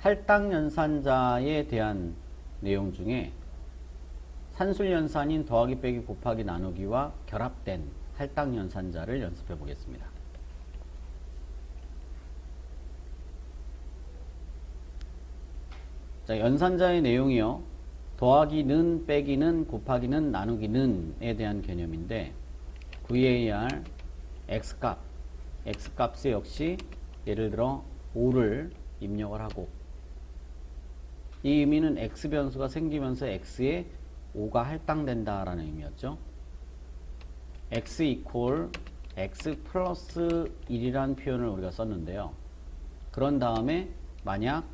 할당연산자에 대한 내용 중에 산술연산인 더하기 빼기 곱하기 나누기와 결합된 할당연산자를 연습해 보겠습니다. 자, 연산자의 내용이요. 더하기는, 빼기는, 곱하기는, 나누기는에 대한 개념인데 VAR x값, x값에 역시 예를 들어 5를 입력을 하고 이 의미는 x변수가 생기면서 x에 5가 할당된다라는 의미였죠. x 이퀄 x 플러스 1이라는 표현을 우리가 썼는데요. 그런 다음에 만약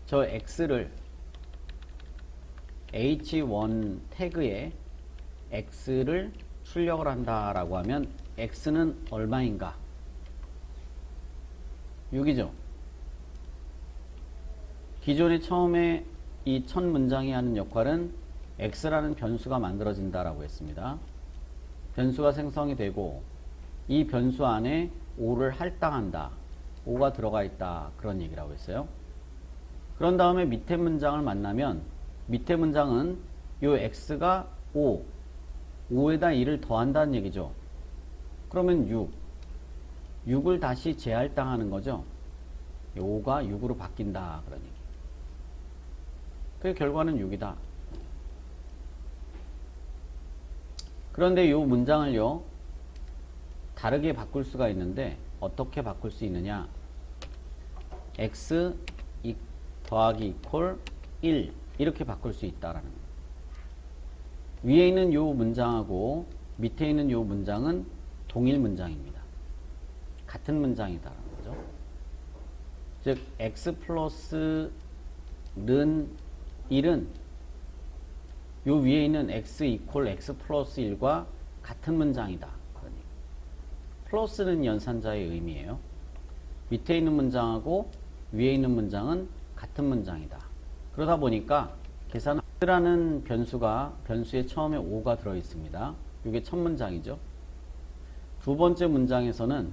저 x를 h1 태그에 x를 출력을 한다라고 하면 x는 얼마인가? 6이죠. 기존에 처음에 이 첫 문장이 하는 역할은 x라는 변수가 만들어진다라고 했습니다. 변수가 생성이 되고 이 변수 안에 5를 할당한다. 5가 들어가 있다. 그런 얘기라고 했어요. 그런 다음에 밑에 문장을 만나면 밑에 문장은 요 x가 5에다 1을 더한다는 얘기죠. 그러면 6을 다시 재할당하는 거죠. 5가 6으로 바뀐다. 그런 얘기. 그 결과는 6이다. 그런데 이 문장을요, 다르게 바꿀 수가 있는데 어떻게 바꿀 수 있느냐? x 더하기 이퀄 1 이렇게 바꿀 수 있다라는 거예요. 위에 있는 이 문장하고 밑에 있는 이 문장은 동일 문장입니다. 같은 문장이다라는 거죠. 즉 x 플러스 는 1은 요 위에 있는 x 이퀄 x 플러스 1과 같은 문장이다. 그러니 플러스는 연산자의 의미예요. 밑에 있는 문장하고 위에 있는 문장은 같은 문장이다. 그러다 보니까 계산하라는 변수에 처음에 5가 들어 있습니다. 이게 첫 문장이죠. 두 번째 문장에서는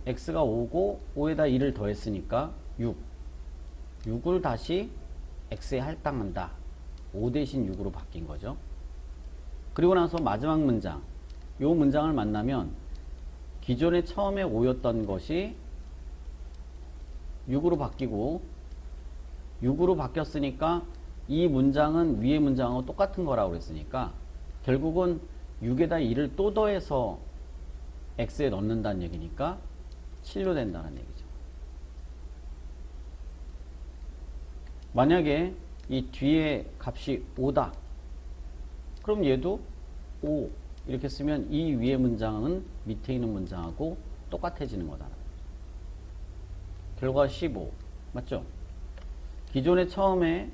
x가 5고 5에다 1을 더했으니까 6을 다시 x에 할당한다. 5 대신 6으로 바뀐 거죠. 그리고 나서 마지막 문장, 이 문장을 만나면 기존에 처음에 5였던 것이 6으로 바뀌고 6으로 바뀌었으니까 이 문장은 위의 문장하고 똑같은 거라고 그랬으니까 결국은 6에다 1을 또 더해서 x에 넣는다는 얘기니까 7로 된다는 얘기죠. 만약에 이 뒤에 값이 5다. 그럼 얘도 5 이렇게 쓰면 이 위의 문장은 밑에 있는 문장하고 똑같아지는 거다. 결과 15 맞죠? 기존에 처음에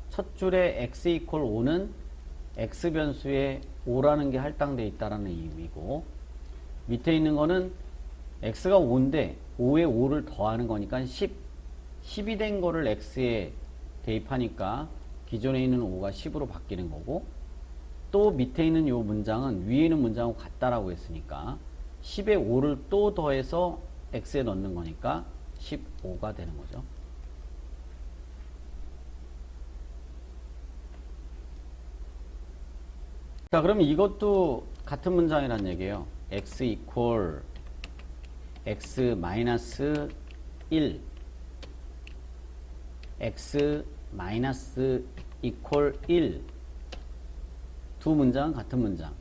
첫 줄에 x 이퀄 5는 x 변수에 5라는 게 할당되어 있다는 의미고 밑에 있는 거는 x가 5인데 5에 5를 더하는 거니까 10이 된 거를 x에 대입하니까 기존에 있는 5가 10으로 바뀌는 거고 또 밑에 있는 이 문장은 위에 있는 문장하고 같다라고 했으니까 10에 5를 또 더해서 x에 넣는 거니까 15가 되는 거죠. 자, 그럼 이것도 같은 문장이란 얘기예요. x 이퀄 x 마이너스 1 x 마이너스 이퀄 1 두 문장은 같은 문장.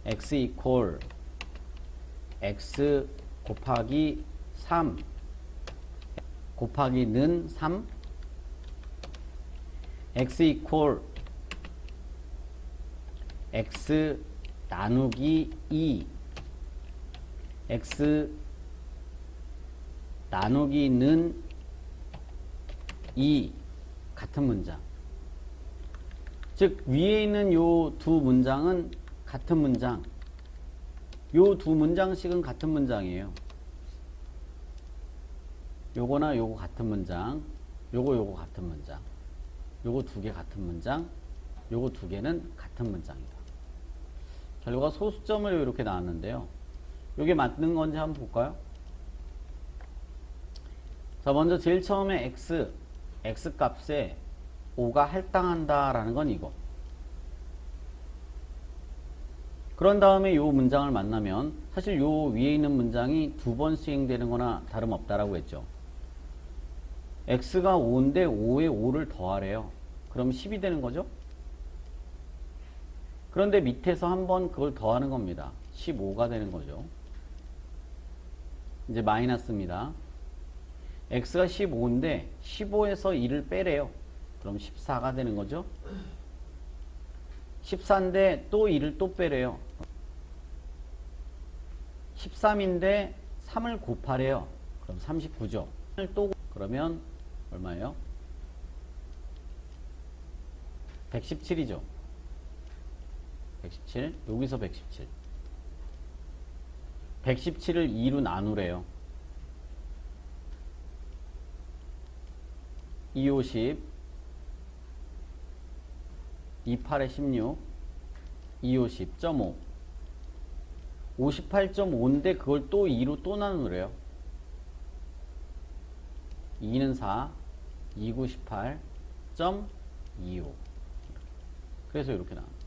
x 이퀄 x 곱하기 3 곱하기는 3 x 이퀄 x 나누기 2 x 나누기는 2 같은 문장. 즉 위에 있는 요 두 문장은 같은 문장. 요 두 문장씩은 같은 문장이에요. 요거나 요거 같은 문장. 요거 같은 문장. 요거 두 개 같은 문장. 요거 두 개는 같은 문장이다. 결과 소수점을 이렇게 나왔는데요. 요게 맞는 건지 한번 볼까요? 자, 먼저 제일 처음에 x 값에 5가 할당한다라는 건 이거. 그런 다음에 요 문장을 만나면 사실 요 위에 있는 문장이 두 번 수행되는 거나 다름없다라고 했죠. x가 5인데 5에 5를 더하래요. 그럼 10이 되는 거죠? 그런데 밑에서 한번 그걸 더하는 겁니다. 15가 되는 거죠. 이제 마이너스입니다. x가 15인데 15에서 2를 빼래요. 그럼 14가 되는 거죠. 14인데 또 2를 또 빼래요. 13인데 3을 곱하래요. 그럼 39죠. 또 그러면 얼마예요? 117이죠. 117. 여기서 117. 117을 2로 나누래요. 2, 50, 2, 8에 16, 2, 50, 0.5. 58.5인데 그걸 또 2로 또 나누래요. 2는 4, 2, 9, 18.25. 그래서 이렇게 나옵니다.